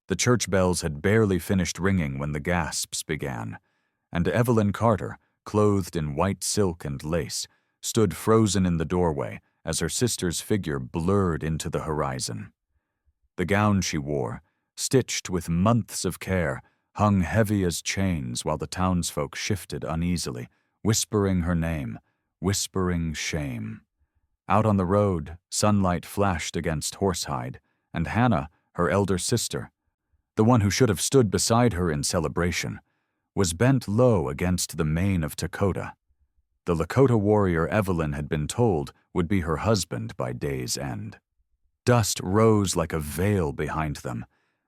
The church bells had barely finished ringing when the gasps began, and Evelyn Carter, clothed in white silk and lace, stood frozen in the doorway as her sister's figure blurred into the horizon. The gown she wore, stitched with months of care, hung heavy as chains while the townsfolk shifted uneasily, whispering her name, whispering shame. Out on the road, sunlight flashed against horsehide, and Hannah, her elder sister, the one who should have stood beside her in celebration, was bent low against the mane of Dakota. The Lakota warrior Evelyn had been told would be her husband by day's end. Dust rose like a veil behind them,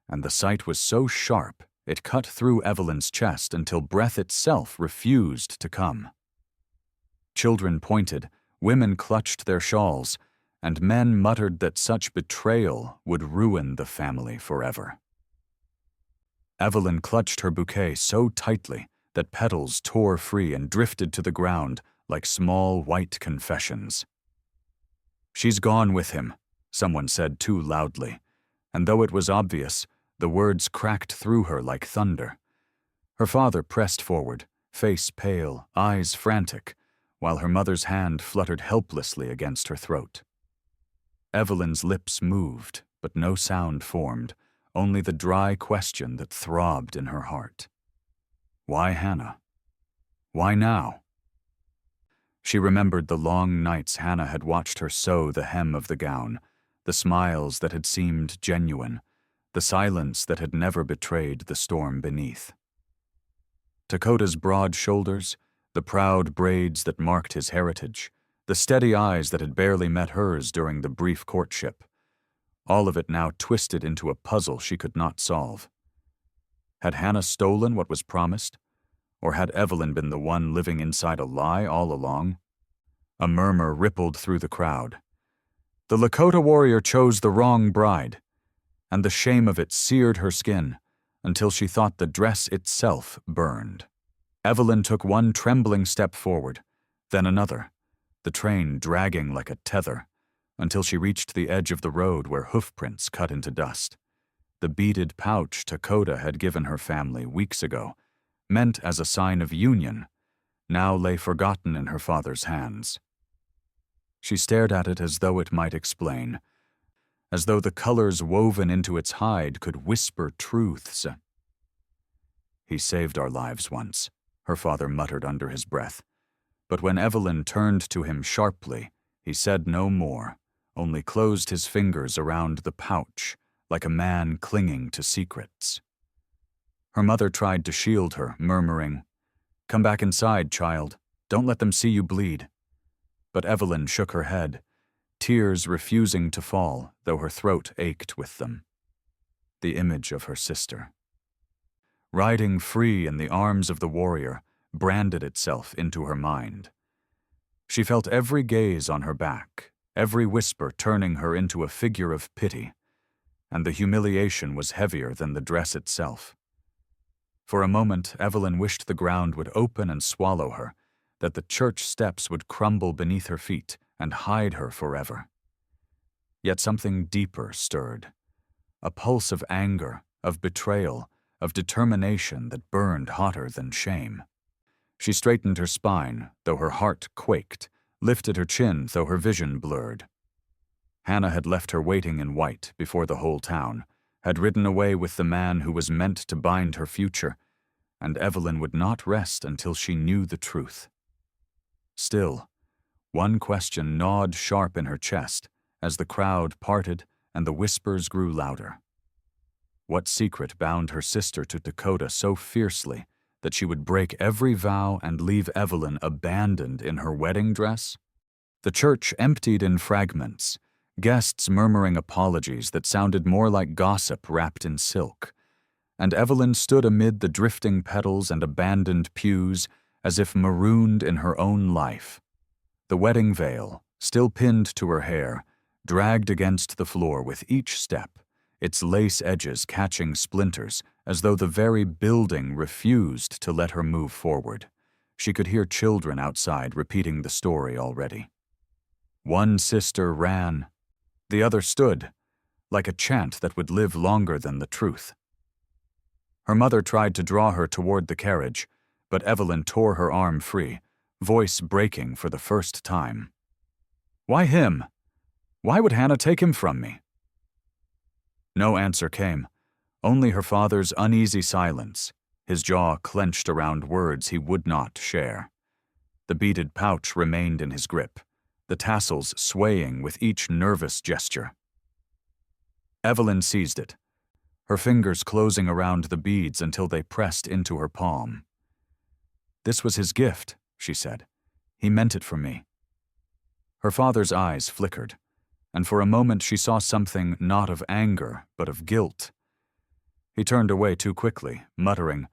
and the sight was so sharp it cut through Evelyn's chest until breath itself refused to come. Children pointed, women clutched their shawls, and men muttered that such betrayal would ruin the family forever. Evelyn clutched her bouquet so tightly that petals tore free and drifted to the ground like small white confessions. "She's gone with him," someone said too loudly, and though it was obvious, the words cracked through her like thunder. Her father pressed forward, face pale, eyes frantic, while her mother's hand fluttered helplessly against her throat. Evelyn's lips moved, but no sound formed, only the dry question that throbbed in her heart. Why Hannah? Why now? She remembered the long nights Hannah had watched her sew the hem of the gown, the smiles that had seemed genuine, the silence that had never betrayed the storm beneath. Dakota's broad shoulders, the proud braids that marked his heritage, the steady eyes that had barely met hers during the brief courtship, all of it now twisted into a puzzle she could not solve. Had Hannah stolen what was promised? Or had Evelyn been the one living inside a lie all along? A murmur rippled through the crowd. The Lakota warrior chose the wrong bride, and the shame of it seared her skin until she thought the dress itself burned. Evelyn took one trembling step forward, then another, the train dragging like a tether, until she reached the edge of the road where hoofprints cut into dust. The beaded pouch Dakota had given her family weeks ago, meant as a sign of union, now lay forgotten in her father's hands. She stared at it as though it might explain, as though the colors woven into its hide could whisper truths. "He saved our lives once," her father muttered under his breath. But when Evelyn turned to him sharply, he said no more, only closed his fingers around the pouch, like a man clinging to secrets. Her mother tried to shield her, murmuring, "Come back inside, child. Don't let them see you bleed." But Evelyn shook her head, tears refusing to fall, though her throat ached with them. The image of her sister, riding free in the arms of the warrior, branded itself into her mind. She felt every gaze on her back, every whisper turning her into a figure of pity, and the humiliation was heavier than the dress itself. For a moment, Evelyn wished the ground would open and swallow her, that the church steps would crumble beneath her feet and hide her forever. Yet something deeper stirred, a pulse of anger, of betrayal, of determination that burned hotter than shame. She straightened her spine, though her heart quaked, lifted her chin, though her vision blurred. Hannah had left her waiting in white before the whole town, had ridden away with the man who was meant to bind her future, and Evelyn would not rest until she knew the truth. Still, one question gnawed sharp in her chest as the crowd parted and the whispers grew louder. What secret bound her sister to Dakota so fiercely that she would break every vow and leave Evelyn abandoned in her wedding dress? The church emptied in fragments, guests murmuring apologies that sounded more like gossip wrapped in silk, and Evelyn stood amid the drifting petals and abandoned pews as if marooned in her own life. The wedding veil, still pinned to her hair, dragged against the floor with each step, its lace edges catching splinters as though the very building refused to let her move forward. She could hear children outside repeating the story already. One sister ran, the other stood, like a chant that would live longer than the truth. Her mother tried to draw her toward the carriage, but Evelyn tore her arm free, voice breaking for the first time. "Why him? Why would Hannah take him from me?" No answer came, only her father's uneasy silence, his jaw clenched around words he would not share. The beaded pouch remained in his grip, the tassels swaying with each nervous gesture. Evelyn seized it, her fingers closing around the beads until they pressed into her palm. "This was his gift," she said. "He meant it for me." Her father's eyes flickered, and for a moment she saw something not of anger, but of guilt. He turned away too quickly, muttering,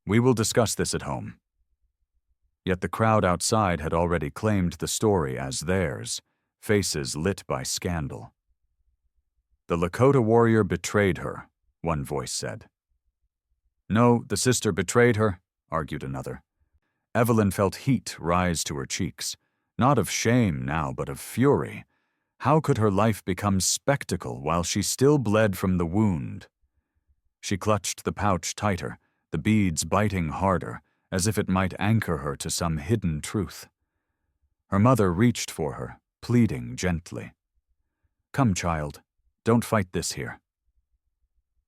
"We will discuss this at home." Yet the crowd outside had already claimed the story as theirs, faces lit by scandal. "The Lakota warrior betrayed her," one voice said. "No, the sister betrayed her," argued another. Evelyn felt heat rise to her cheeks, not of shame now, but of fury. How could her life become spectacle while she still bled from the wound? She clutched the pouch tighter, the beads biting harder, as if it might anchor her to some hidden truth. Her mother reached for her, pleading gently. "Come, child, don't fight this here."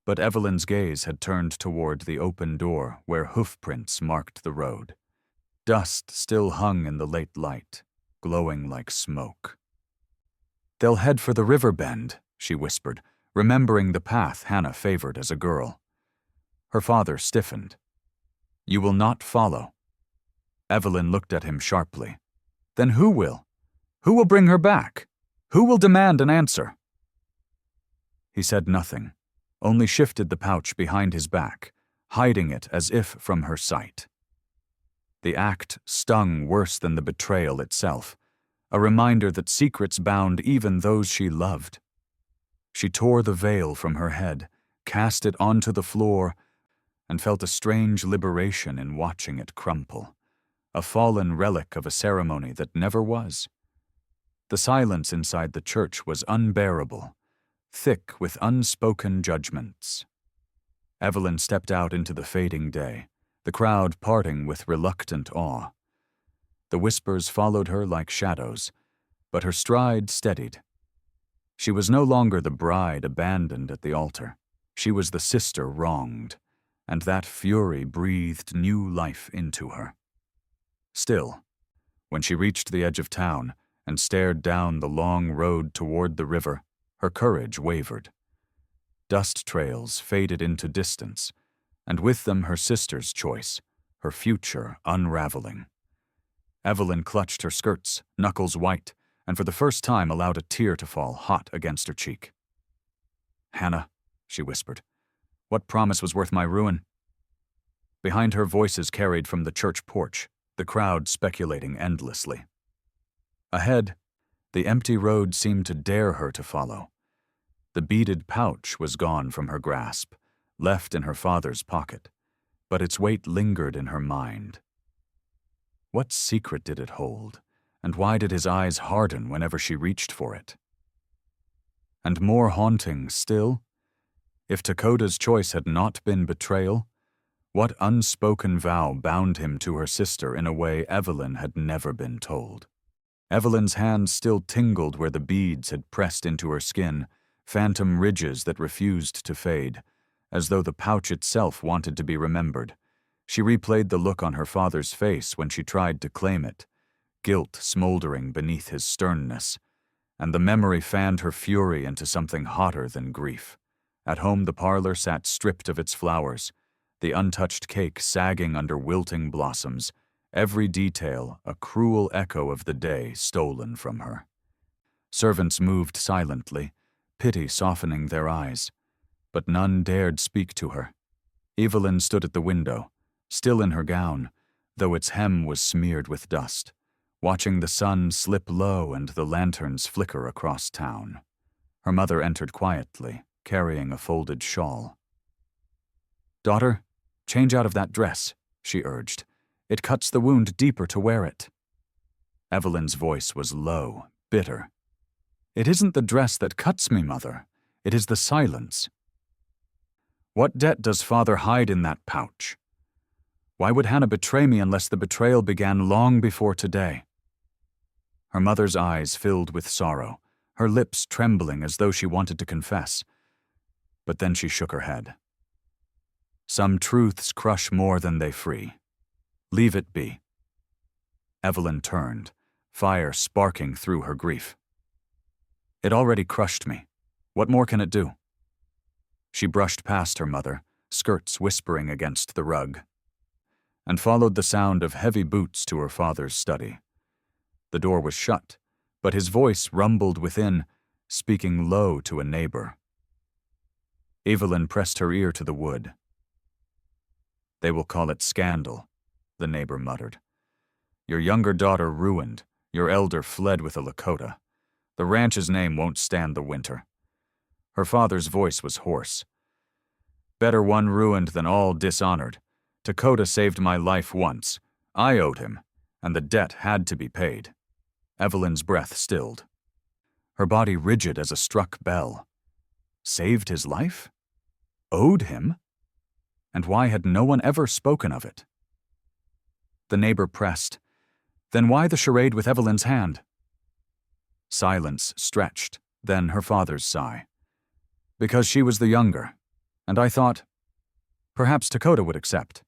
But Evelyn's gaze had turned toward the open door where hoofprints marked the road. Dust still hung in the late light, glowing like smoke. "They'll head for the river bend," she whispered, remembering the path Hannah favored as a girl. Her father stiffened. "You will not follow." Evelyn looked at him sharply. "Then who will? Who will bring her back? Who will demand an answer?" He said nothing, only shifted the pouch behind his back, hiding it as if from her sight. The act stung worse than the betrayal itself, a reminder that secrets bound even those she loved. She tore the veil from her head, cast it onto the floor, and felt a strange liberation in watching it crumple, a fallen relic of a ceremony that never was. The silence inside the church was unbearable, thick with unspoken judgments. Evelyn stepped out into the fading day, the crowd parting with reluctant awe. The whispers followed her like shadows, but her stride steadied. She was no longer the bride abandoned at the altar. She was the sister wronged, and that fury breathed new life into her. Still, when she reached the edge of town and stared down the long road toward the river, her courage wavered. Dust trails faded into distance, and with them her sister's choice, her future unraveling. Evelyn clutched her skirts, knuckles white, and for the first time allowed a tear to fall hot against her cheek. "Hannah," she whispered, "what promise was worth my ruin?" Behind her voices carried from the church porch, the crowd speculating endlessly. Ahead, the empty road seemed to dare her to follow. The beaded pouch was gone from her grasp, left in her father's pocket, but its weight lingered in her mind. What secret did it hold, and why did his eyes harden whenever she reached for it? And more haunting still, if Dakota's choice had not been betrayal, what unspoken vow bound him to her sister in a way Evelyn had never been told? Evelyn's hands still tingled where the beads had pressed into her skin, phantom ridges that refused to fade, as though the pouch itself wanted to be remembered. She replayed the look on her father's face when she tried to claim it, guilt smoldering beneath his sternness, and the memory fanned her fury into something hotter than grief. At home the parlor sat stripped of its flowers, the untouched cake sagging under wilting blossoms, every detail a cruel echo of the day stolen from her. Servants moved silently, pity softening their eyes, but none dared speak to her. Evelyn stood at the window, still in her gown, though its hem was smeared with dust, watching the sun slip low and the lanterns flicker across town. Her mother entered quietly, carrying a folded shawl. "Daughter, change out of that dress," she urged. "It cuts the wound deeper to wear it." Evelyn's voice was low, bitter. "It isn't the dress that cuts me, Mother. It is the silence." What debt does father hide in that pouch? Why would Hannah betray me unless the betrayal began long before today? Her mother's eyes filled with sorrow, her lips trembling as though she wanted to confess. But then she shook her head. Some truths crush more than they free. Leave it be. Evelyn turned, fire sparking through her grief. It already crushed me. What more can it do? She brushed past her mother, skirts whispering against the rug, and followed the sound of heavy boots to her father's study. The door was shut, but his voice rumbled within, speaking low to a neighbor. Evelyn pressed her ear to the wood. They will call it scandal, the neighbor muttered. Your younger daughter ruined, your elder fled with a Lakota. The ranch's name won't stand the winter. Her father's voice was hoarse. Better one ruined than all dishonored. Lakota saved my life once. I owed him, and the debt had to be paid. Evelyn's breath stilled, her body rigid as a struck bell. Saved his life? Owed him? And why had no one ever spoken of it? The neighbor pressed. Then why the charade with Evelyn's hand? Silence stretched, then her father's sigh. Because she was the younger, and I thought, perhaps Lakota would accept.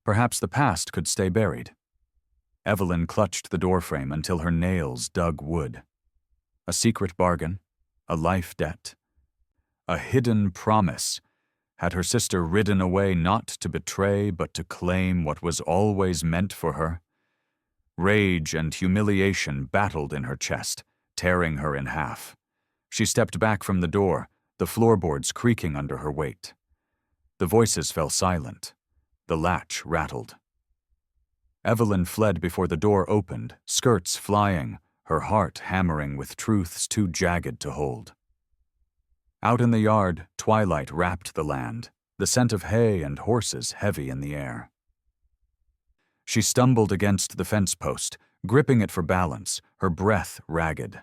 Perhaps the past could stay buried. Evelyn clutched the doorframe until her nails dug wood. A secret bargain, a life debt, a hidden promise. Had her sister ridden away not to betray but to claim what was always meant for her? Rage and humiliation battled in her chest, tearing her in half. She stepped back from the door, the floorboards creaking under her weight. The voices fell silent. The latch rattled. Evelyn fled before the door opened, skirts flying, her heart hammering with truths too jagged to hold. Out in the yard, twilight wrapped the land, the scent of hay and horses heavy in the air. She stumbled against the fence post, gripping it for balance, her breath ragged.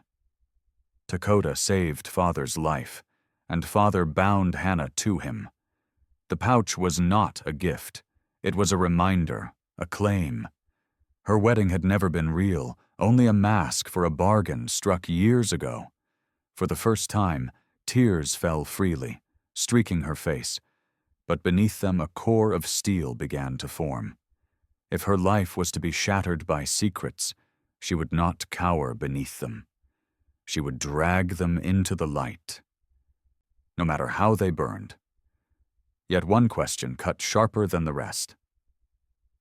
Lakota saved father's life, and father bound Hannah to him. The pouch was not a gift. It was a reminder, a claim. Her wedding had never been real, only a mask for a bargain struck years ago. For the first time, tears fell freely, streaking her face, but beneath them a core of steel began to form. If her life was to be shattered by secrets, she would not cower beneath them. She would drag them into the light, no matter how they burned. Yet one question cut sharper than the rest.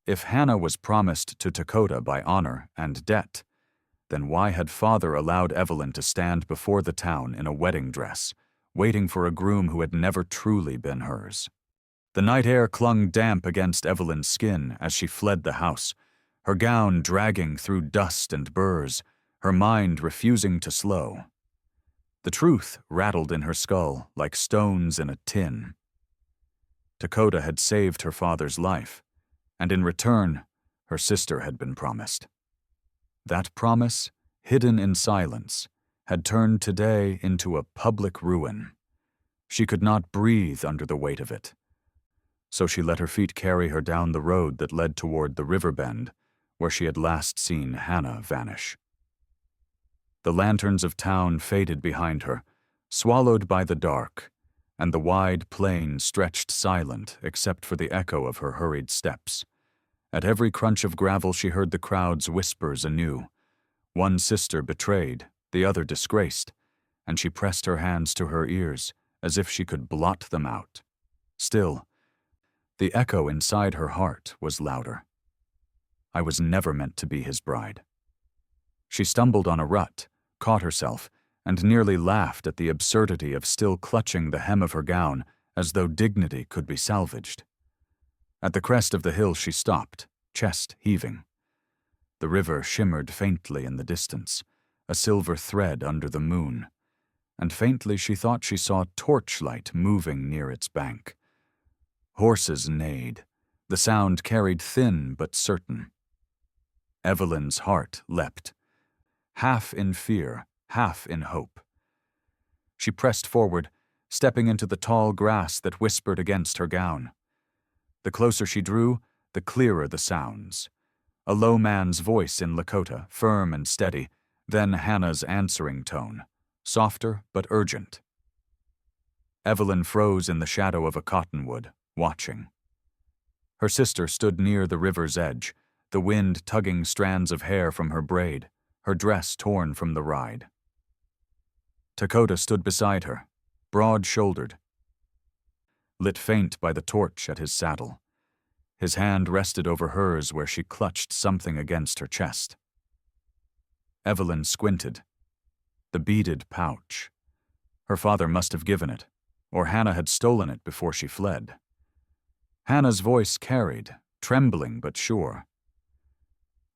If Hannah was promised to Lakota by honor and debt, then why had father allowed Evelyn to stand before the town in a wedding dress, waiting for a groom who had never truly been hers? The night air clung damp against Evelyn's skin as she fled the house, her gown dragging through dust and burrs, her mind refusing to slow. The truth rattled in her skull like stones in a tin. Lakota had saved her father's life, and in return, her sister had been promised. That promise, hidden in silence, had turned today into a public ruin. She could not breathe under the weight of it. So she let her feet carry her down the road that led toward the river bend, where she had last seen Hannah vanish. The lanterns of town faded behind her, swallowed by the dark, and the wide plain stretched silent except for the echo of her hurried steps. At every crunch of gravel she heard the crowd's whispers anew. One sister betrayed, the other disgraced, and she pressed her hands to her ears as if she could blot them out. Still, the echo inside her heart was louder. I was never meant to be his bride. She stumbled on a rut, caught herself, and nearly laughed at the absurdity of still clutching the hem of her gown as though dignity could be salvaged. At the crest of the hill she stopped, chest heaving. The river shimmered faintly in the distance, a silver thread under the moon, and faintly she thought she saw torchlight moving near its bank. Horses neighed, the sound carried thin but certain. Evelyn's heart leapt, half in fear, half in hope. She pressed forward, stepping into the tall grass that whispered against her gown. The closer she drew, the clearer the sounds. A low man's voice in Lakota, firm and steady, then Hannah's answering tone, softer but urgent. Evelyn froze in the shadow of a cottonwood, watching. Her sister stood near the river's edge, the wind tugging strands of hair from her braid, her dress torn from the ride. Lakota stood beside her, broad-shouldered, lit faint by the torch at his saddle. His hand rested over hers where she clutched something against her chest. Evelyn squinted. The beaded pouch. Her father must have given it, or Hannah had stolen it before she fled. Hannah's voice carried, trembling but sure.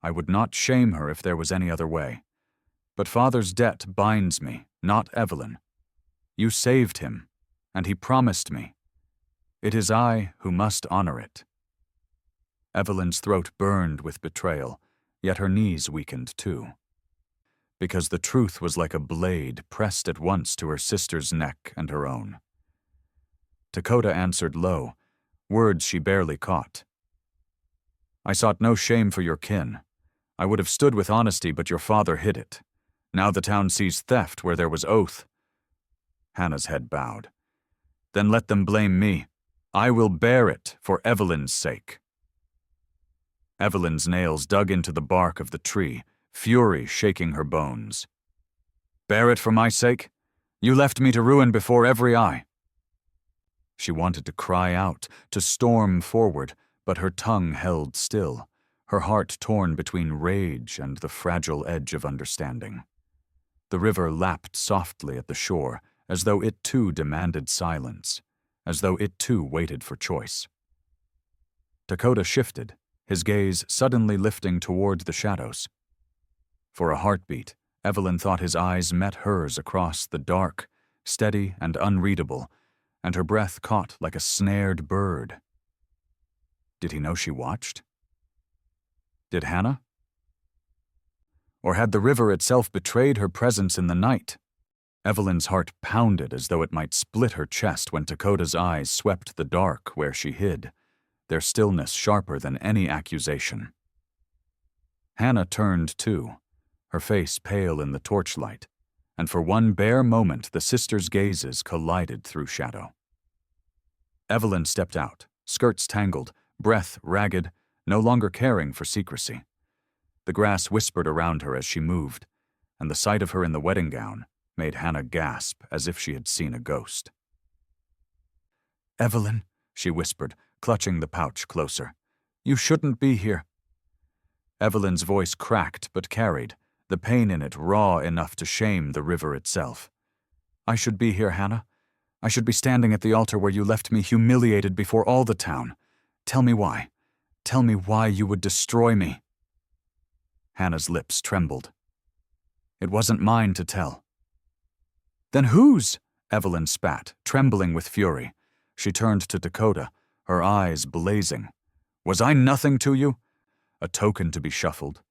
I would not shame her if there was any other way. But father's debt binds me, not Evelyn. You saved him, and he promised me. It is I who must honor it. Evelyn's throat burned with betrayal, yet her knees weakened too. Because the truth was like a blade pressed at once to her sister's neck and her own. Lakota answered low, words she barely caught. I sought no shame for your kin. I would have stood with honesty, but your father hid it. Now the town sees theft where there was oath. Hannah's head bowed. Then let them blame me. I will bear it for Evelyn's sake. Evelyn's nails dug into the bark of the tree, fury shaking her bones. Bear it for my sake? You left me to ruin before every eye. She wanted to cry out, to storm forward, but her tongue held still, her heart torn between rage and the fragile edge of understanding. The river lapped softly at the shore, as though it too demanded silence, as though it too waited for choice. Lakota shifted, his gaze suddenly lifting toward the shadows. For a heartbeat, Evelyn thought his eyes met hers across the dark, steady and unreadable, and her breath caught like a snared bird. Did he know she watched? Did Hannah? Or had the river itself betrayed her presence in the night? Evelyn's heart pounded as though it might split her chest when Lakota's eyes swept the dark where she hid, their stillness sharper than any accusation. Hannah turned too, her face pale in the torchlight, and for one bare moment the sisters' gazes collided through shadow. Evelyn stepped out, skirts tangled, breath ragged, no longer caring for secrecy. The grass whispered around her as she moved, and the sight of her in the wedding gown made Hannah gasp as if she had seen a ghost. Evelyn, she whispered, clutching the pouch closer. You shouldn't be here. Evelyn's voice cracked but carried, the pain in it raw enough to shame the river itself. I should be here, Hannah. I should be standing at the altar where you left me humiliated before all the town. Tell me why. Tell me why you would destroy me. Hannah's lips trembled. It wasn't mine to tell. Then whose? Evelyn spat, trembling with fury. She turned to Lakota, her eyes blazing. Was I nothing to you? A token to be shuffled.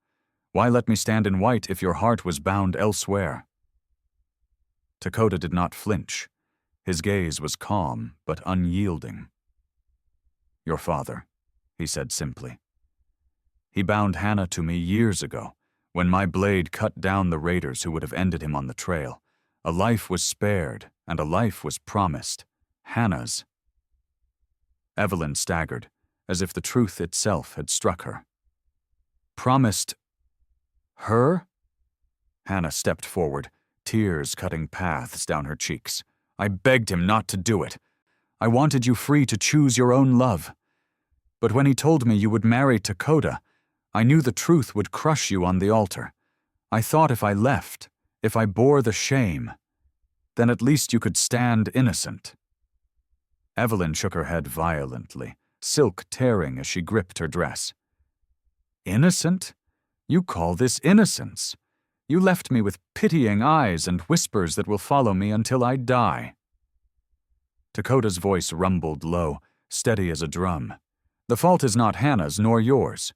Why let me stand in white if your heart was bound elsewhere? Lakota did not flinch. His gaze was calm but unyielding. Your father, he said simply. He bound Hannah to me years ago, when my blade cut down the raiders who would have ended him on the trail. A life was spared, and a life was promised. Hannah's. Evelyn staggered, as if the truth itself had struck her. Promised her? Hannah stepped forward, tears cutting paths down her cheeks. I begged him not to do it. I wanted you free to choose your own love. But when he told me you would marry Lakota, I knew the truth would crush you on the altar. I thought if I left, if I bore the shame, then at least you could stand innocent. Evelyn shook her head violently, silk tearing as she gripped her dress. Innocent? You call this innocence? You left me with pitying eyes and whispers that will follow me until I die. Lakota's voice rumbled low, steady as a drum. The fault is not Hannah's nor yours.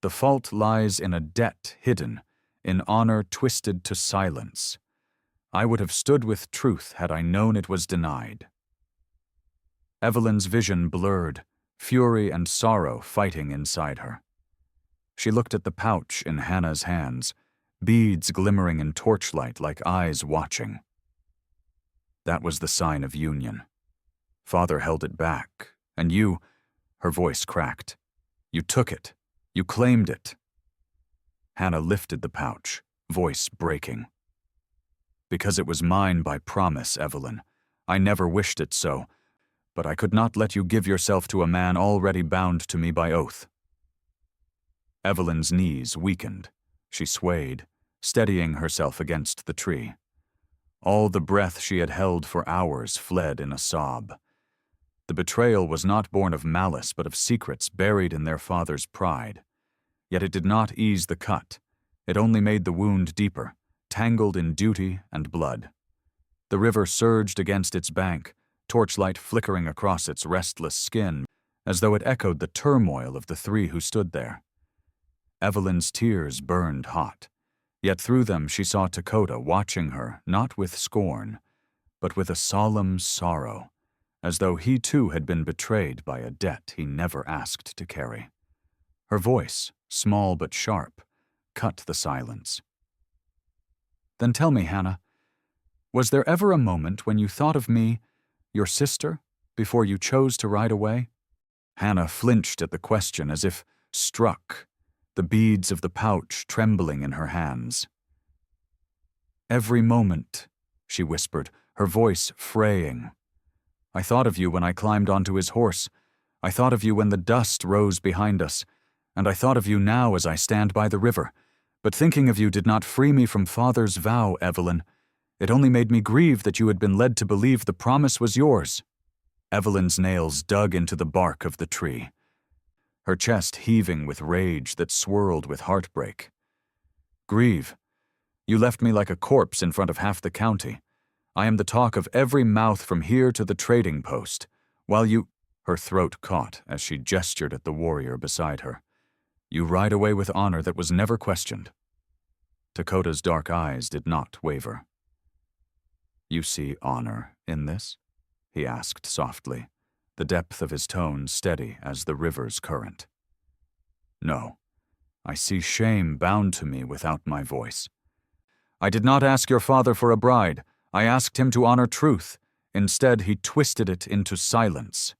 The fault lies in a debt hidden, in honor twisted to silence. I would have stood with truth had I known it was denied. Evelyn's vision blurred, fury and sorrow fighting inside her. She looked at the pouch in Hannah's hands, beads glimmering in torchlight like eyes watching. That was the sign of union. Father held it back, and you, her voice cracked. You took it. You claimed it. Hannah lifted the pouch, voice breaking. Because it was mine by promise, Evelyn. I never wished it so, but I could not let you give yourself to a man already bound to me by oath. Evelyn's knees weakened. She swayed, steadying herself against the tree. All the breath she had held for hours fled in a sob. The betrayal was not born of malice but of secrets buried in their father's pride. Yet it did not ease the cut. It only made the wound deeper, tangled in duty and blood. The river surged against its bank, torchlight flickering across its restless skin, as though it echoed the turmoil of the three who stood there. Evelyn's tears burned hot, yet through them she saw Lakota watching her not with scorn, but with a solemn sorrow, as though he too had been betrayed by a debt he never asked to carry. Her voice, small but sharp, cut the silence. Then tell me, Hannah, was there ever a moment when you thought of me, your sister, before you chose to ride away? Hannah flinched at the question as if struck, the beads of the pouch trembling in her hands. Every moment, she whispered, her voice fraying. I thought of you when I climbed onto his horse. I thought of you when the dust rose behind us, and I thought of you now as I stand by the river. But thinking of you did not free me from Father's vow, Evelyn. It only made me grieve that you had been led to believe the promise was yours. Evelyn's nails dug into the bark of the tree, her chest heaving with rage that swirled with heartbreak. Grieve. You left me like a corpse in front of half the county. I am the talk of every mouth from here to the trading post, while you— Her throat caught as she gestured at the warrior beside her. You ride away with honor that was never questioned. Lakota's dark eyes did not waver. You see honor in this? He asked softly, the depth of his tone steady as the river's current. No, I see shame bound to me without my voice. I did not ask your father for a bride. I asked him to honor truth. Instead, he twisted it into silence.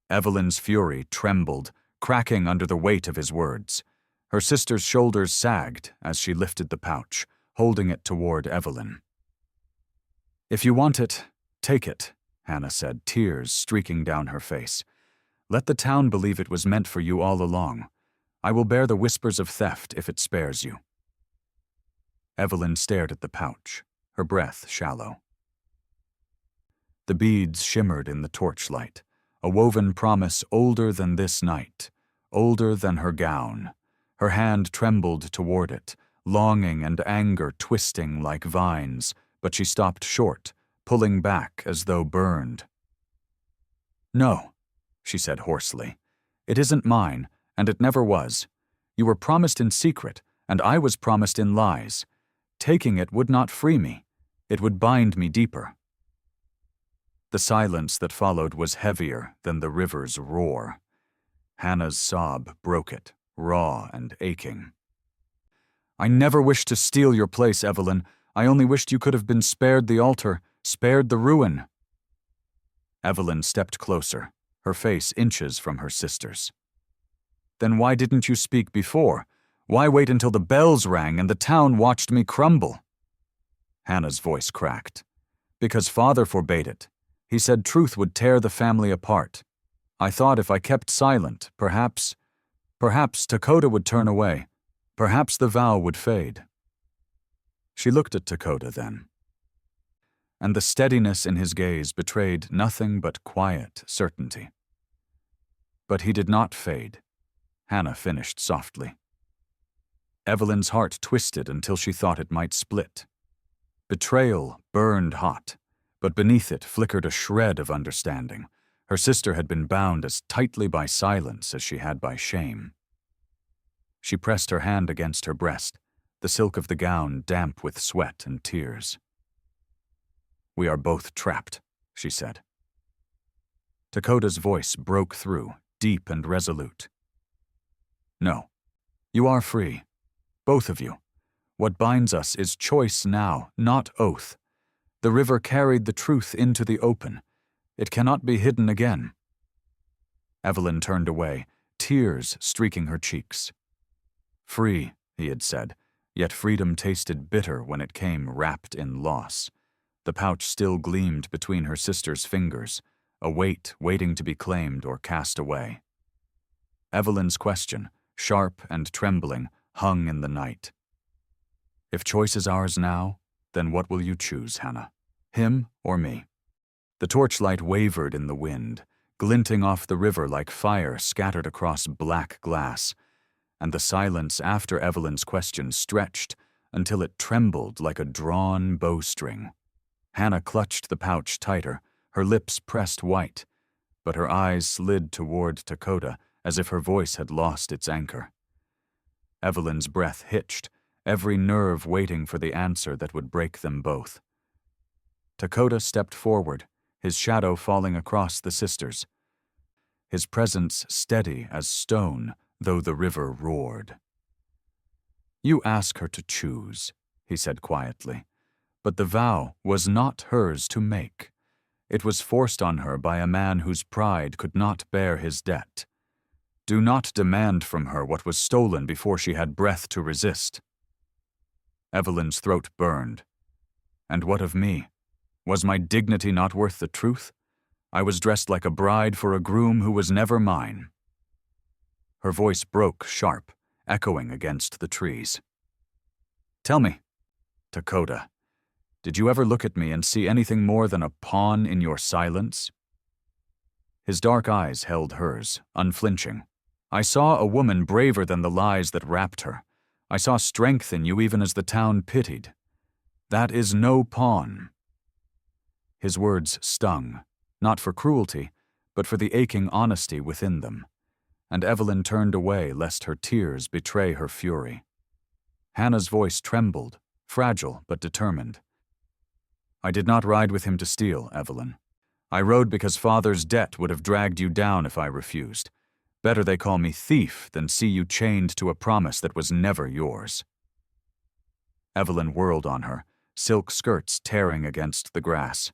Evelyn's fury trembled, cracking under the weight of his words. Her sister's shoulders sagged as she lifted the pouch, holding it toward Evelyn. If you want it, take it, Hannah said, tears streaking down her face. Let the town believe it was meant for you all along. I will bear the whispers of theft if it spares you. Evelyn stared at the pouch, her breath shallow. The beads shimmered in the torchlight, a woven promise older than this night, older than her gown. Her hand trembled toward it, longing and anger twisting like vines, but she stopped short, pulling back as though burned. No, she said hoarsely. It isn't mine, and it never was. You were promised in secret, and I was promised in lies. Taking it would not free me. It would bind me deeper. The silence that followed was heavier than the river's roar. Hannah's sob broke it, raw and aching. I never wished to steal your place, Evelyn. I only wished you could have been spared the altar, spared the ruin. Evelyn stepped closer, her face inches from her sister's. Then why didn't you speak before? Why wait until the bells rang and the town watched me crumble? Hannah's voice cracked. Because Father forbade it. He said truth would tear the family apart. I thought if I kept silent, perhaps Lakota would turn away. Perhaps the vow would fade. She looked at Lakota then, and the steadiness in his gaze betrayed nothing but quiet certainty. But he did not fade, Hannah finished softly. Evelyn's heart twisted until she thought it might split. Betrayal burned hot, but beneath it flickered a shred of understanding. Her sister had been bound as tightly by silence as she had by shame. She pressed her hand against her breast, the silk of the gown damp with sweat and tears. We are both trapped, she said. Dakota's voice broke through, deep and resolute. No, you are free, both of you. What binds us is choice now, not oath. The river carried the truth into the open. It cannot be hidden again. Evelyn turned away, tears streaking her cheeks. Free, he had said, yet freedom tasted bitter when it came wrapped in loss. The pouch still gleamed between her sister's fingers, a weight waiting to be claimed or cast away. Evelyn's question, sharp and trembling, hung in the night. If choice is ours now, then what will you choose, Hannah? Him or me? The torchlight wavered in the wind, glinting off the river like fire scattered across black glass, and the silence after Evelyn's question stretched until it trembled like a drawn bowstring. Hannah clutched the pouch tighter, her lips pressed white, but her eyes slid toward Dakota as if her voice had lost its anchor. Evelyn's breath hitched, every nerve waiting for the answer that would break them both. Dakota stepped forward, his shadow falling across the sisters, his presence steady as stone, though the river roared. You ask her to choose, he said quietly, but the vow was not hers to make. It was forced on her by a man whose pride could not bear his debt. Do not demand from her what was stolen before she had breath to resist. Evelyn's throat burned. And what of me? Was my dignity not worth the truth? I was dressed like a bride for a groom who was never mine. Her voice broke sharp, echoing against the trees. Tell me, Dakota, did you ever look at me and see anything more than a pawn in your silence? His dark eyes held hers, unflinching. I saw a woman braver than the lies that wrapped her. I saw strength in you even as the town pitied. That is no pawn. His words stung, not for cruelty, but for the aching honesty within them, and Evelyn turned away lest her tears betray her fury. Hannah's voice trembled, fragile but determined. I did not ride with him to steal, Evelyn. I rode because father's debt would have dragged you down if I refused. Better they call me thief than see you chained to a promise that was never yours. Evelyn whirled on her, silk skirts tearing against the grass.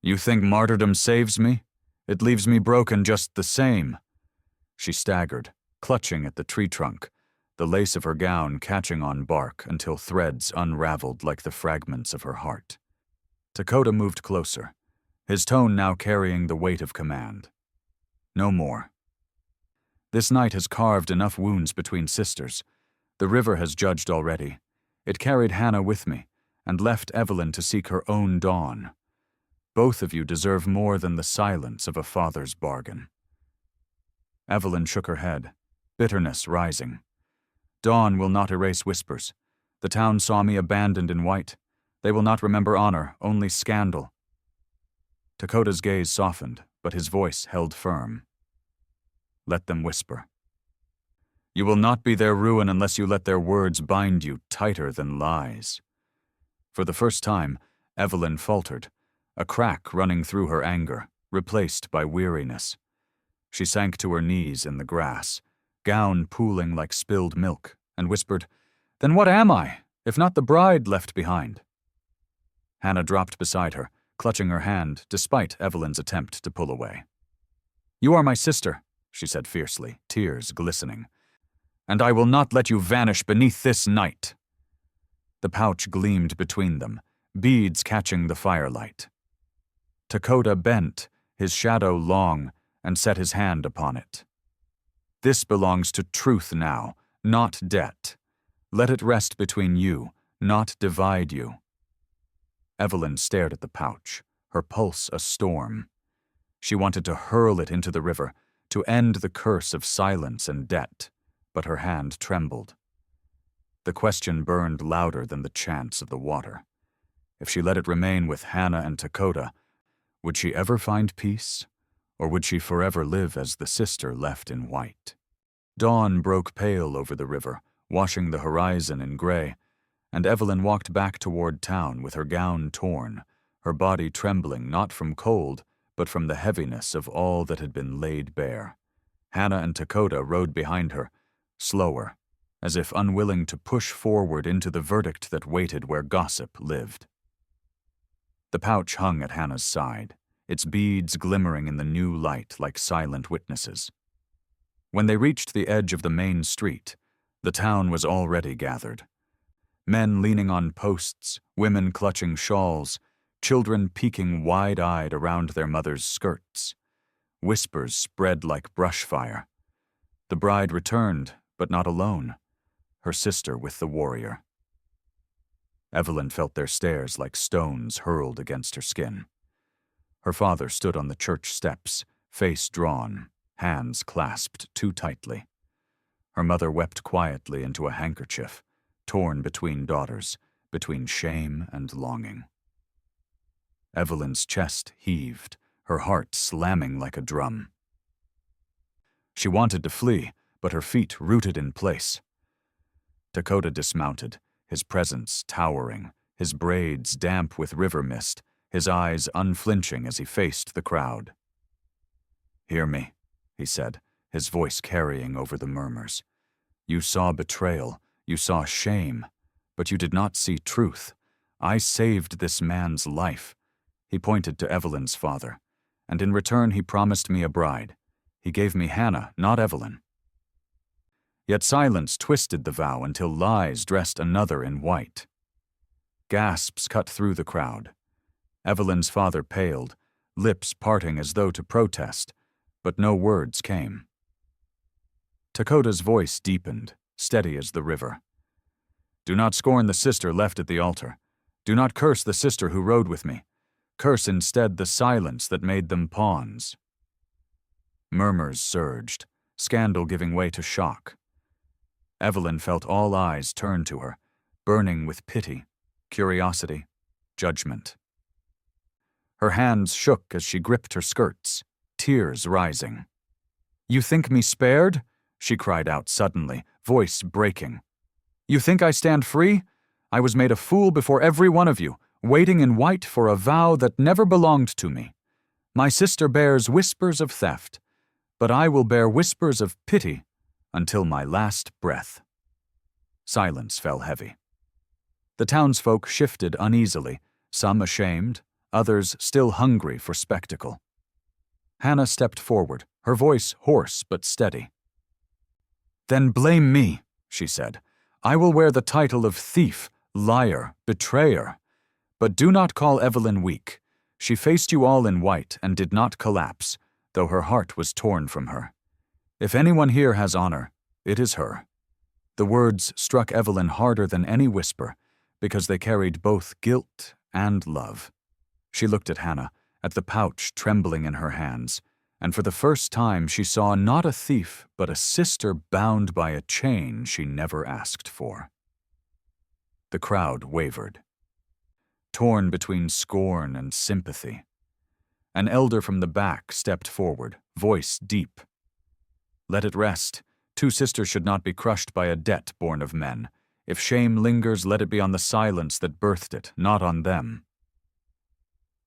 You think martyrdom saves me? It leaves me broken just the same. She staggered, clutching at the tree trunk, the lace of her gown catching on bark until threads unraveled like the fragments of her heart. Dakota moved closer, his tone now carrying the weight of command. No more. This night has carved enough wounds between sisters. The river has judged already. It carried Hannah with me, and left Evelyn to seek her own dawn. Both of you deserve more than the silence of a father's bargain. Evelyn shook her head, bitterness rising. Dawn will not erase whispers. The town saw me abandoned in white. They will not remember honor, only scandal. Dakota's gaze softened, but his voice held firm. Let them whisper. You will not be their ruin unless you let their words bind you tighter than lies. For the first time, Evelyn faltered, a crack running through her anger, replaced by weariness. She sank to her knees in the grass, gown pooling like spilled milk, and whispered, Then what am I, if not the bride left behind? Hannah dropped beside her, clutching her hand despite Evelyn's attempt to pull away. You are my sister, she said fiercely, tears glistening, and I will not let you vanish beneath this night. The pouch gleamed between them, beads catching the firelight. Dakota bent, his shadow long, and set his hand upon it. This belongs to truth now, not debt. Let it rest between you, not divide you. Evelyn stared at the pouch, her pulse a storm. She wanted to hurl it into the river, to end the curse of silence and debt, but her hand trembled. The question burned louder than the chants of the water. If she let it remain with Hannah and Dakota, would she ever find peace, or would she forever live as the sister left in white? Dawn broke pale over the river, washing the horizon in gray, and Evelyn walked back toward town with her gown torn, her body trembling not from cold, but from the heaviness of all that had been laid bare. Hannah and Dakota rode behind her, slower, as if unwilling to push forward into the verdict that waited where gossip lived. The pouch hung at Hannah's side, its beads glimmering in the new light like silent witnesses. When they reached the edge of the main street, the town was already gathered. Men leaning on posts, women clutching shawls, children peeking wide-eyed around their mothers' skirts. Whispers spread like brush fire. The bride returned, but not alone. Her sister with the warrior. Evelyn felt their stares like stones hurled against her skin. Her father stood on the church steps, face drawn, hands clasped too tightly. Her mother wept quietly into a handkerchief, torn between daughters, between shame and longing. Evelyn's chest heaved, her heart slamming like a drum. She wanted to flee, but her feet rooted in place. Dakota dismounted, his presence towering, his braids damp with river mist, his eyes unflinching as he faced the crowd. "Hear me," he said, his voice carrying over the murmurs. "You saw betrayal, you saw shame, but you did not see truth. I saved this man's life." He pointed to Evelyn's father, "and in return he promised me a bride. He gave me Hannah, not Evelyn." Yet silence twisted the vow until lies dressed another in white. Gasps cut through the crowd. Evelyn's father paled, lips parting as though to protest, but no words came. Dakota's voice deepened, steady as the river. "Do not scorn the sister left at the altar. Do not curse the sister who rode with me. Curse instead the silence that made them pawns." Murmurs surged, scandal giving way to shock. Evelyn felt all eyes turn to her, burning with pity, curiosity, judgment. Her hands shook as she gripped her skirts, tears rising. "You think me spared?" she cried out suddenly, voice breaking. "You think I stand free? I was made a fool before every one of you, waiting in white for a vow that never belonged to me. My sister bears whispers of theft, but I will bear whispers of pity until my last breath." Silence fell heavy. The townsfolk shifted uneasily, some ashamed, others still hungry for spectacle. Hannah stepped forward, her voice hoarse but steady. "Then blame me," she said. "I will wear the title of thief, liar, betrayer. But do not call Evelyn weak. She faced you all in white and did not collapse, though her heart was torn from her. If anyone here has honor, it is her." The words struck Evelyn harder than any whisper, because they carried both guilt and love. She looked at Hannah, at the pouch trembling in her hands, and for the first time she saw not a thief, but a sister bound by a chain she never asked for. The crowd wavered, torn between scorn and sympathy. An elder from the back stepped forward, voice deep. "Let it rest. Two sisters should not be crushed by a debt born of men. If shame lingers, let it be on the silence that birthed it, not on them."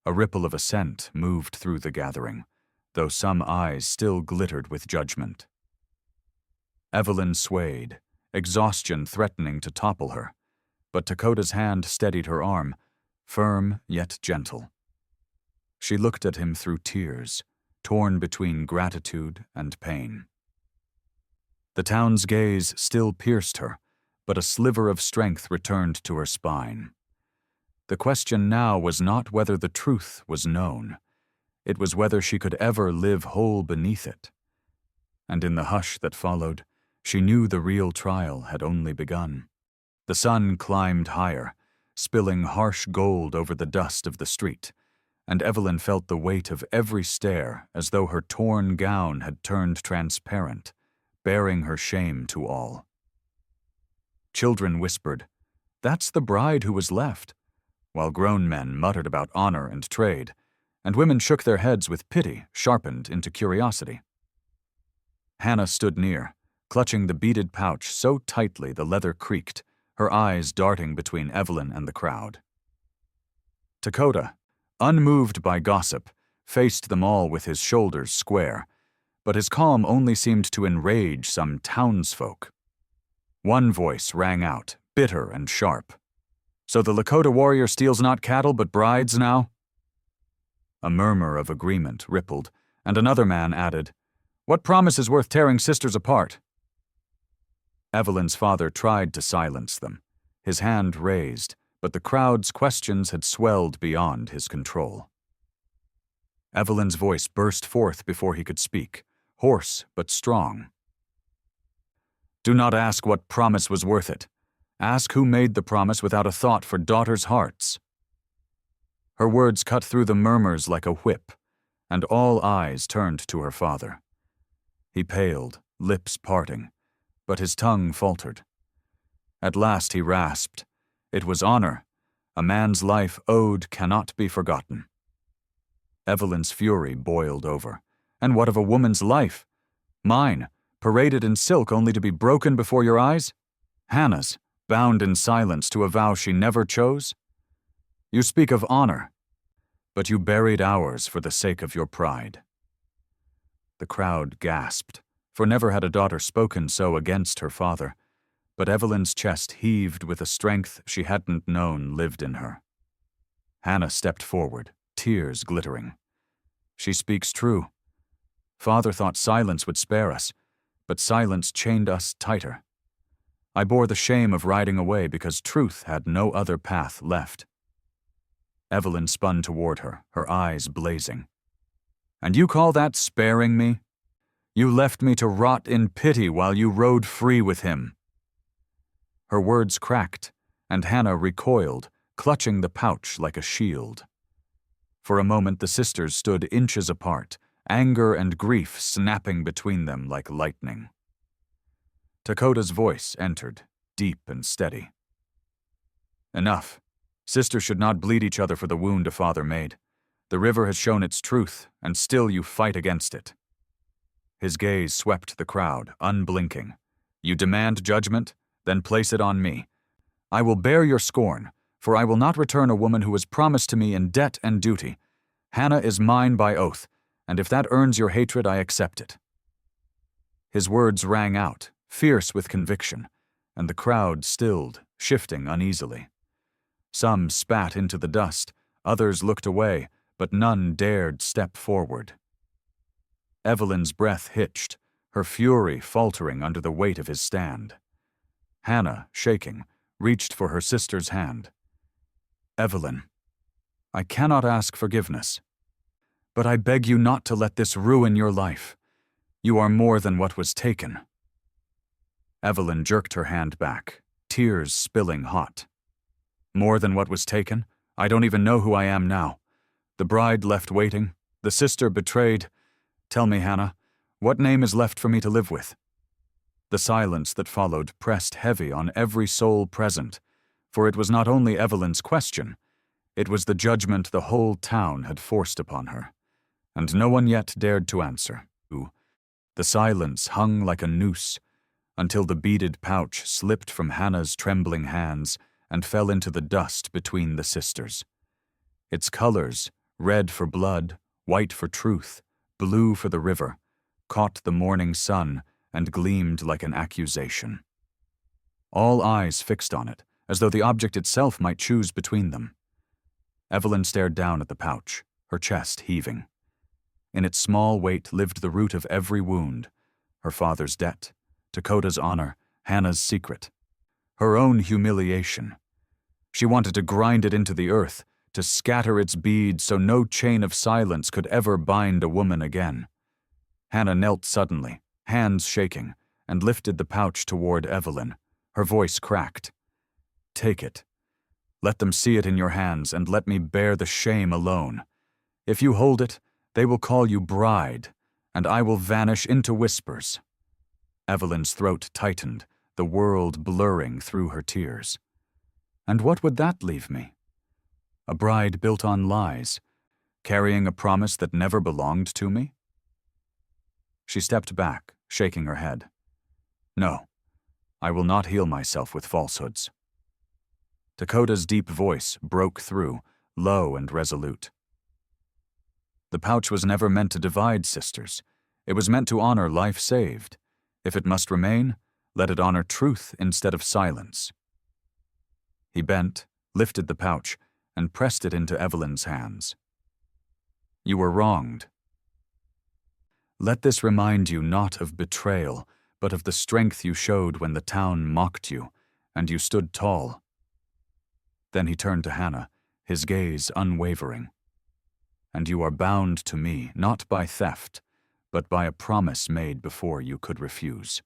A ripple of assent moved through the gathering, though some eyes still glittered with judgment. Evelyn swayed, exhaustion threatening to topple her, but Dakota's hand steadied her arm, firm yet gentle. She looked at him through tears, torn between gratitude and pain. The town's gaze still pierced her, but a sliver of strength returned to her spine. The question now was not whether the truth was known. It was whether she could ever live whole beneath it. And in the hush that followed, she knew the real trial had only begun. The sun climbed higher, spilling harsh gold over the dust of the street, and Evelyn felt the weight of every stare as though her torn gown had turned transparent, bearing her shame to all. Children whispered, "That's the bride who was left," while grown men muttered about honor and trade, and women shook their heads with pity sharpened into curiosity. Hannah stood near, clutching the beaded pouch so tightly the leather creaked, her eyes darting between Evelyn and the crowd. "Dakota, unmoved by gossip, faced them all with his shoulders square, but his calm only seemed to enrage some townsfolk. One voice rang out, bitter and sharp. "So the Lakota warrior steals not cattle but brides now?" A murmur of agreement rippled, and another man added, "What promise is worth tearing sisters apart?" Evelyn's father tried to silence them, his hand raised, but the crowd's questions had swelled beyond his control. Evelyn's voice burst forth before he could speak, hoarse but strong. "Do not ask what promise was worth it. Ask who made the promise without a thought for daughters' hearts." Her words cut through the murmurs like a whip, and all eyes turned to her father. He paled, lips parting, but his tongue faltered. At last he rasped, "It was honor. A man's life owed cannot be forgotten." Evelyn's fury boiled over. "And what of a woman's life? Mine, paraded in silk only to be broken before your eyes? Hannah's, bound in silence to a vow she never chose? You speak of honor, but you buried ours for the sake of your pride." The crowd gasped, for never had a daughter spoken so against her father, but Evelyn's chest heaved with a strength she hadn't known lived in her. Hannah stepped forward, tears glittering. "She speaks true. Father thought silence would spare us, but silence chained us tighter. I bore the shame of riding away because truth had no other path left." Evelyn spun toward her, her eyes blazing. "And you call that sparing me? You left me to rot in pity while you rode free with him." Her words cracked, and Hannah recoiled, clutching the pouch like a shield. For a moment the sisters stood inches apart, anger and grief snapping between them like lightning. Dakota's voice entered, deep and steady. "Enough. Sisters should not bleed each other for the wound a father made. The river has shown its truth, and still you fight against it." His gaze swept the crowd, unblinking. "You demand judgment? Then place it on me. I will bear your scorn, for I will not return a woman who was promised to me in debt and duty. Hannah is mine by oath, and if that earns your hatred, I accept it." His words rang out, fierce with conviction, and the crowd stilled, shifting uneasily. Some spat into the dust, others looked away, but none dared step forward. Evelyn's breath hitched, her fury faltering under the weight of his stand. Hannah, shaking, reached for her sister's hand. "Evelyn, I cannot ask forgiveness, but I beg you not to let this ruin your life. You are more than what was taken." Evelyn jerked her hand back, tears spilling hot. "More than what was taken? I don't even know who I am now. The bride left waiting, the sister betrayed. Tell me, Hannah, what name is left for me to live with?" The silence that followed pressed heavy on every soul present, for it was not only Evelyn's question, it was the judgment the whole town had forced upon her, and no one yet dared to answer. The silence hung like a noose, until the beaded pouch slipped from Hannah's trembling hands and fell into the dust between the sisters. Its colors, red for blood, white for truth, blue for the river, caught the morning sun and gleamed like an accusation. All eyes fixed on it, as though the object itself might choose between them. Evelyn stared down at the pouch, her chest heaving. In its small weight lived the root of every wound: her father's debt, Dakota's honor, Hannah's secret, her own humiliation. She wanted to grind it into the earth, to scatter its beads so no chain of silence could ever bind a woman again. Hannah knelt suddenly, hands shaking, and lifted the pouch toward Evelyn. Her voice cracked. "Take it. Let them see it in your hands, and let me bear the shame alone. If you hold it, they will call you bride, and I will vanish into whispers." Evelyn's throat tightened, the world blurring through her tears. "And what would that leave me? A bride built on lies, carrying a promise that never belonged to me?" She stepped back, shaking her head. "No, I will not heal myself with falsehoods." Dakota's deep voice broke through, low and resolute. The pouch was never meant to divide sisters. It was meant to honor life saved. If it must remain, let it honor truth instead of silence. He bent, lifted the pouch, and pressed it into Evelyn's hands. You were wronged. Let this remind you not of betrayal, but of the strength you showed when the town mocked you, and you stood tall. Then he turned to Hannah, his gaze unwavering. And you are bound to me, not by theft, but by a promise made before you could refuse.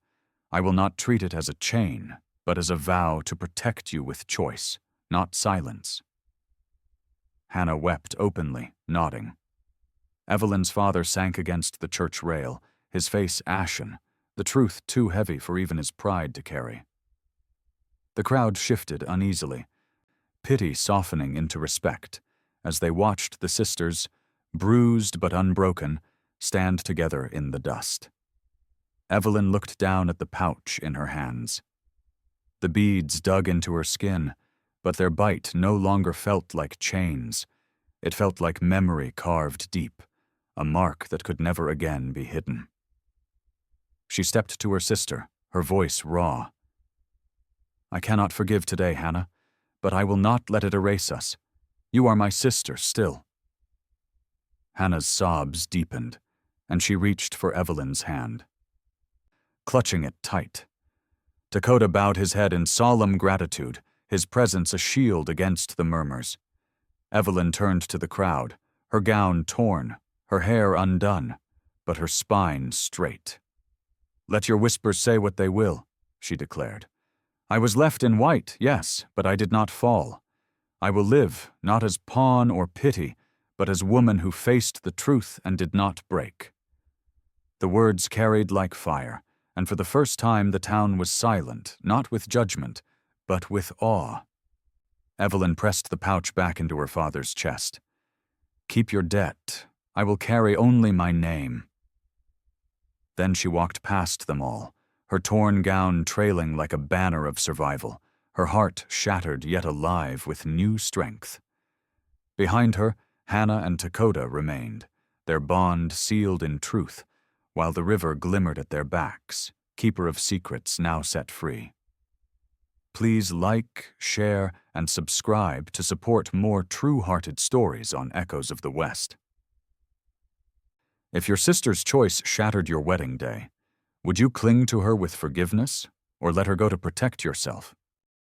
I will not treat it as a chain, but as a vow to protect you with choice, not silence. Hannah wept openly, nodding. Evelyn's father sank against the church rail, his face ashen, the truth too heavy for even his pride to carry. The crowd shifted uneasily, pity softening into respect, as they watched the sisters, bruised but unbroken, stand together in the dust. Evelyn looked down at the pouch in her hands. The beads dug into her skin, but their bite no longer felt like chains. It felt like memory carved deep, a mark that could never again be hidden. She stepped to her sister, her voice raw. I cannot forgive today, Hannah, but I will not let it erase us. You are my sister still. Hannah's sobs deepened, and she reached for Evelyn's hand. Clutching it tight, Lakota bowed his head in solemn gratitude, his presence a shield against the murmurs. Evelyn turned to the crowd, her gown torn, her hair undone, but her spine straight. Let your whispers say what they will, she declared. I was left in white, yes, but I did not fall. I will live, not as pawn or pity, but as woman who faced the truth and did not break. The words carried like fire, and for the first time the town was silent, not with judgment, but with awe. Evelyn pressed the pouch back into her father's chest. Keep your debt. I will carry only my name. Then she walked past them all, her torn gown trailing like a banner of survival, her heart shattered yet alive with new strength. Behind her, Hannah and Lakota remained, their bond sealed in truth, while the river glimmered at their backs, keeper of secrets now set free. Please like, share, and subscribe to support more true-hearted stories on Echoes of the West. If your sister's choice shattered your wedding day, would you cling to her with forgiveness, or let her go to protect yourself?